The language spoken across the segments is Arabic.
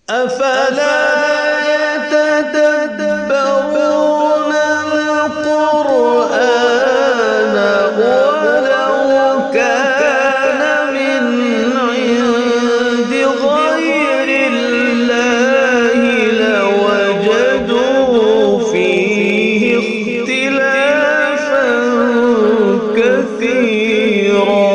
أفلا يتدبرون القرآن ولو كان من عند غير الله لوجدوا فيه اختلافا كثيرا.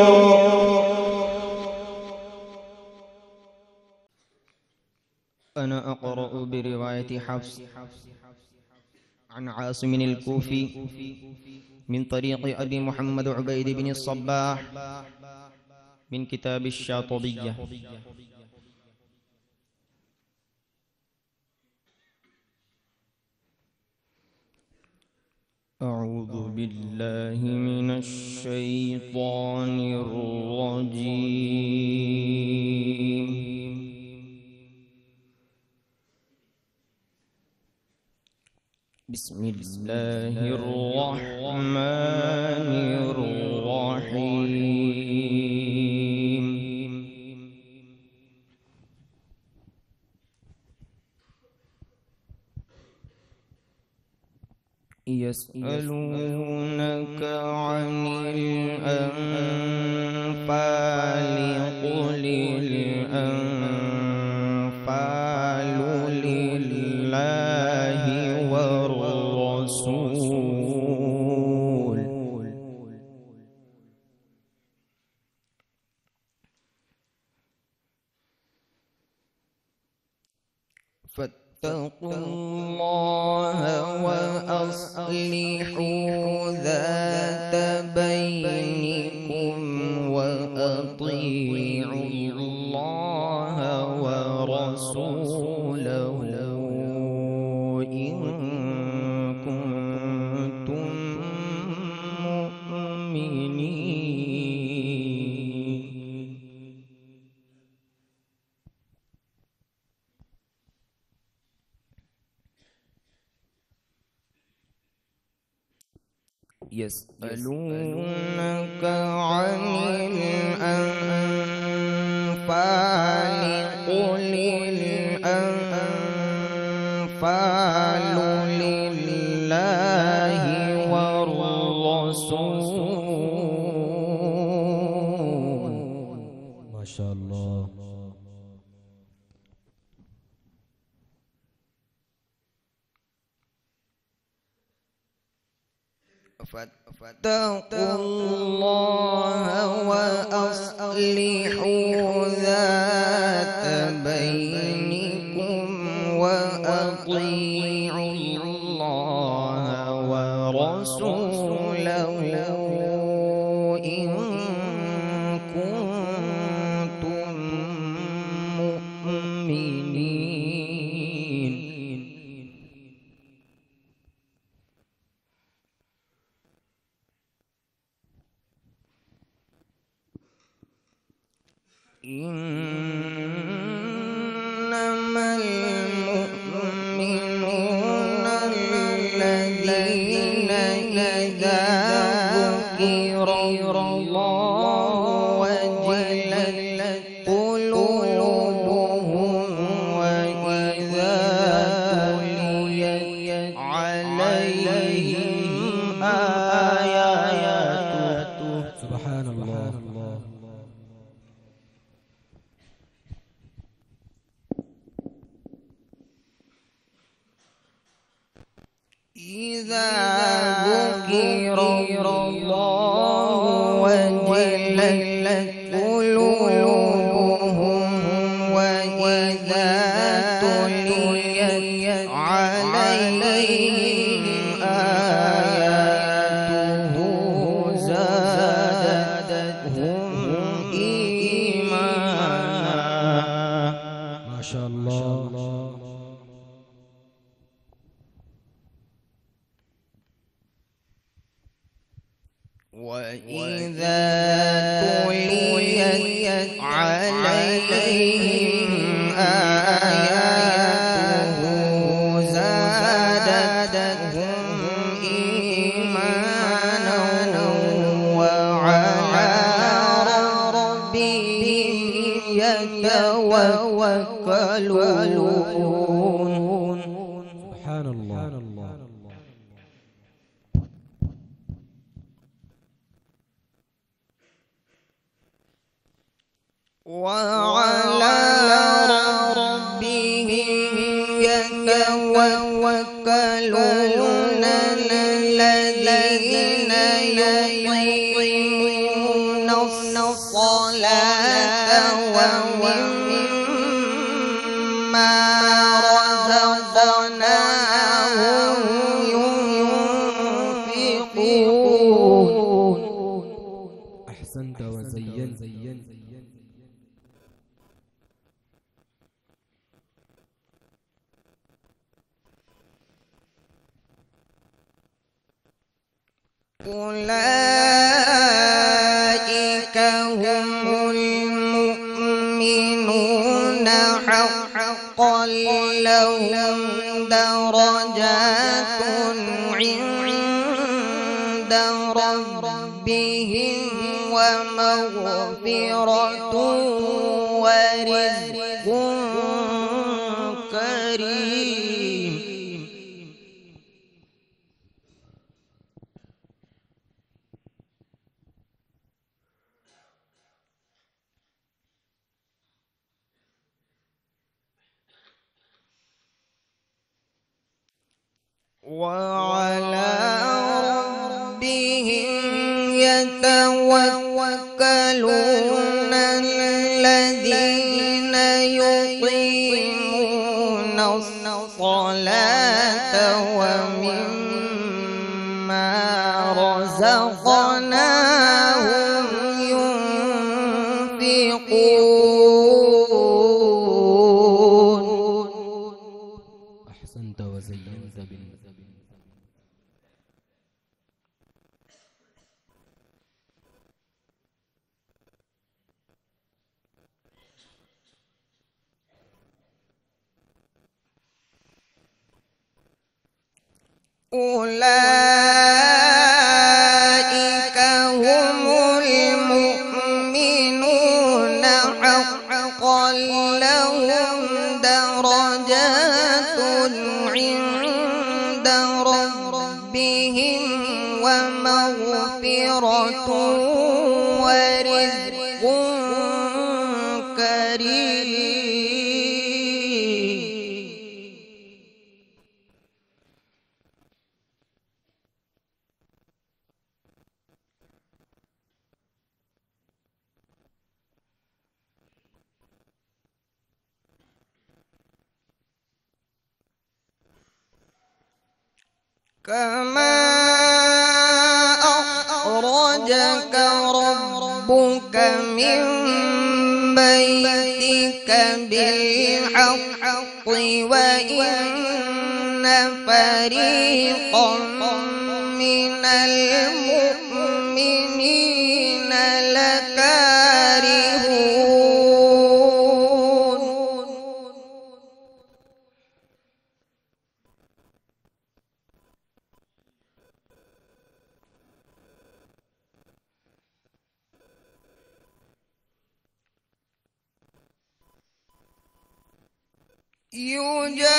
أنا أقرأ برواية حفص عن عاصم الكوفي من طريق أبي محمد عبيد بن الصباح من كتاب الشاطبية. أعوذ بالله من الشيطان الرجيم. بسم الله الرحمن الرحيم. يسألونك عن الأنفال قل الأنفال لله والرسول فاتقوا الله وأصلحوا ذات بينكم وأطيعوا الله ورسوله إن كنتم مؤمنين. يسألونك عن الأنفال قل الأنفال لله والرسول. ما شاء الله. فاتقوا الله وأصلحوا ذات بينكم وأطيعوا الله ورسوله إن كنتم مؤمنين. إنما المؤمنون الذين إذا ذكر الله وجلت قلوبهم وإذا تليت عليهم آياته. سبحان الله. إذا ذكر الله وجلت قلوبهم وإذا تليت عليهم آياته زادتهم إيمانا. ما شاء الله. وإذا تليت عليهم آياته زادتهم إيمانا وعلى ربهم يتوكلون. يتوكلون سبحان الله. وعلى ربهم يتوكلون الذين يقيمون الصلاة ومما رزقناهم ينفقون. أحسنت وزينت. أولئك هم المؤمنون حقا لهم درجات عند ربهم ومغفرة ورزق كريم. وعلى ربهم يتوكلون الذين يقيمون الصلاة ومما رزقناهم ينفقون. أحسنت وزينت أولئك هم المؤمنون حقا لهم درجات عند ربهم ومغفرة ورزق كريم. كما أخرجك ربك من بيتك بالحق وإن فريقا من المؤمنين لكارهون. يجادلونك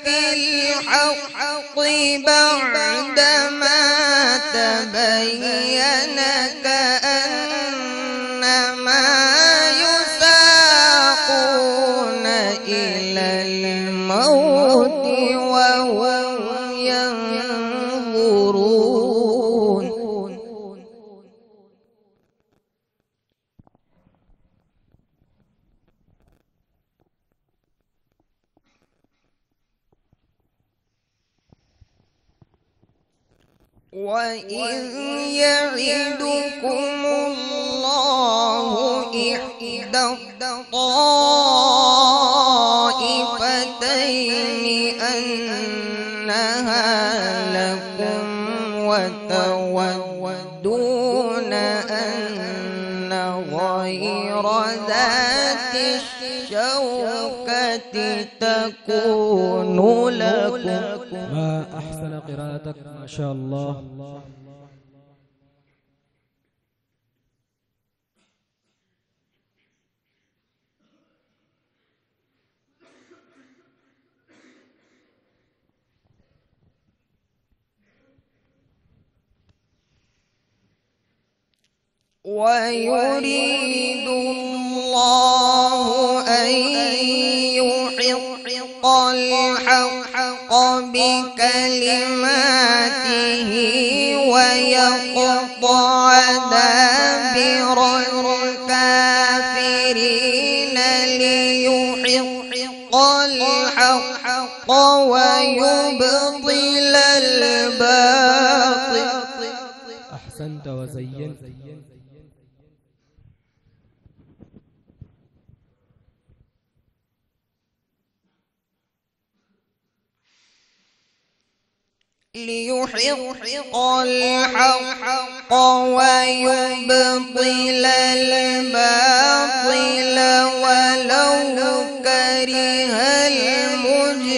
في الحق بعدما تبين كأنما يساقون إلى الموت وهم ينظرون. وإذ يعدكم الله إحدى الطائفتين أنها لكم وتودون أن غير ذات الشوكة تكون لكم. ما أحسن قراءتك ما شاء الله. ويريد الله أن يحق الحق بكلماته ويقطع دابر الكافرين ليحق الحق ويبطل الباطل. أحسنت وزينت. ليحق الحق ويبطل الباطل ولو كره المجرمون.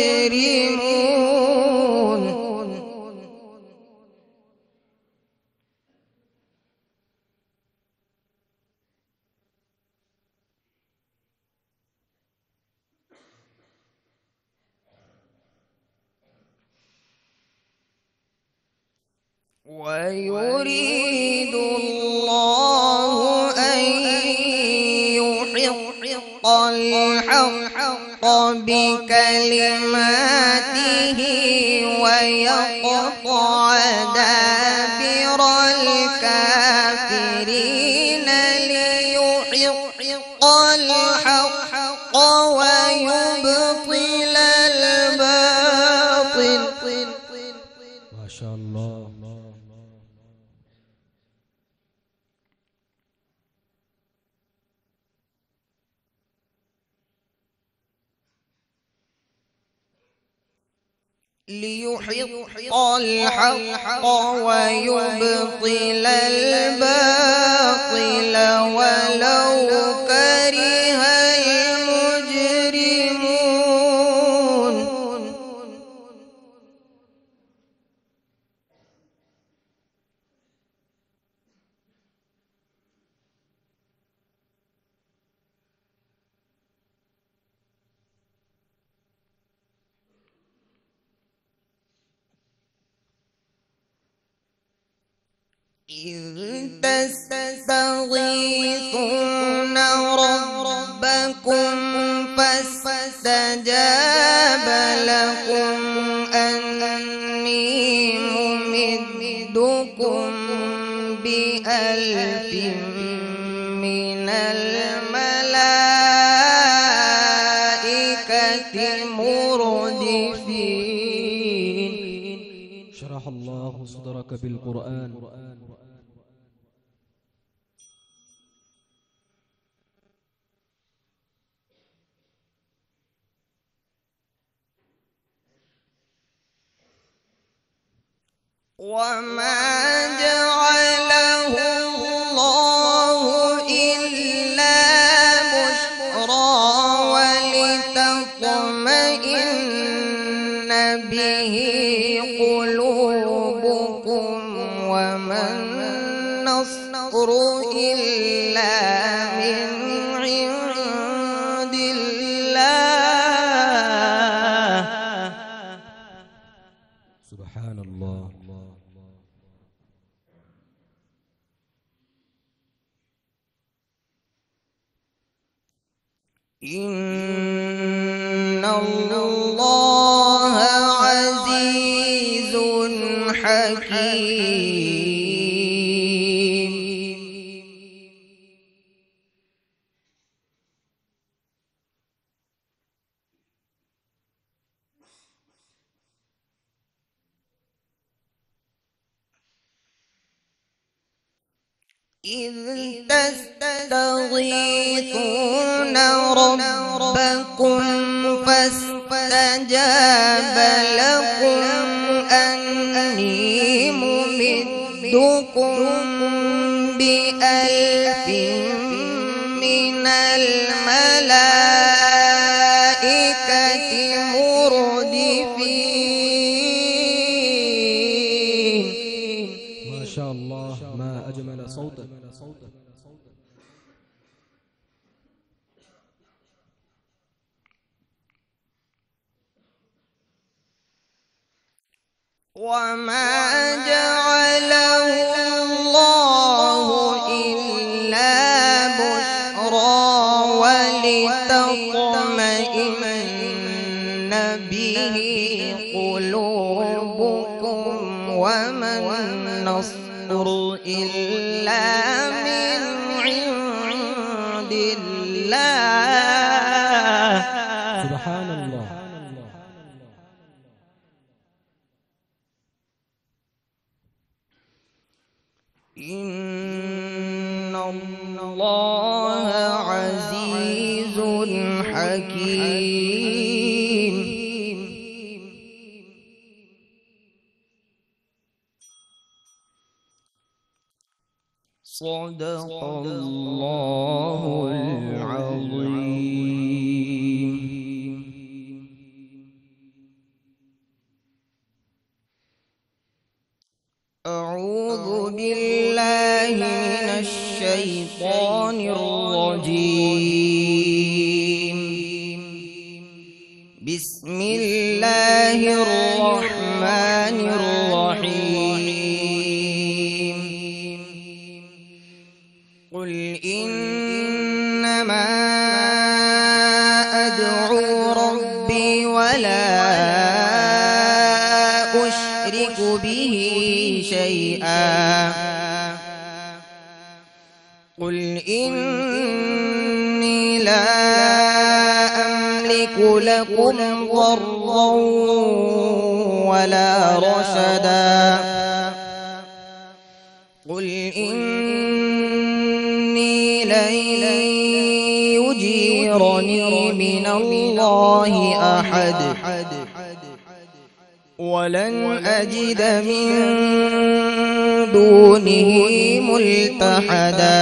ويريد الله أن يحق الحق بكلماته ويقطع دابر الكافرين ليحق الحق ويبطل الباطل. ما شاء الله. ليحق الحق ويبطل الباطل ولو كره المجرمون. إذ تستغيثون ربكم فاستجاب لكم أني ممدكم ب1000 من الملائكة مردفين. شرح الله صدرك بالقرآن. وما جعله الله إلا بشرى ولتطمئن به قلوبكم وما النصر إلا من عند الله. سبحان الله. إن الله عزيز حكيم. إذ تستغيثون ربكم فاستجاب لكم أني ممدكم ب1000 من الملائكة مردفين. ما شاء الله. ما أجمل صوتك. وما جعله الله إلا ولتطمئن به قلوبكم وما النصر إلا من عند الله. سبحان الله. إن الله عزيز حكيم. صدق الله العظيم. أعوذ بالله من الشيطان الرجيم. بسم الله الرحمن الرحيم. قل إنما أدعو ربي ولا أشرك به شيئا. قل إني لا أملك لكم ضرا ولا رشدا. قل إني لن يجيرني من الله أحد ولن أجد من دونه ملتحدا.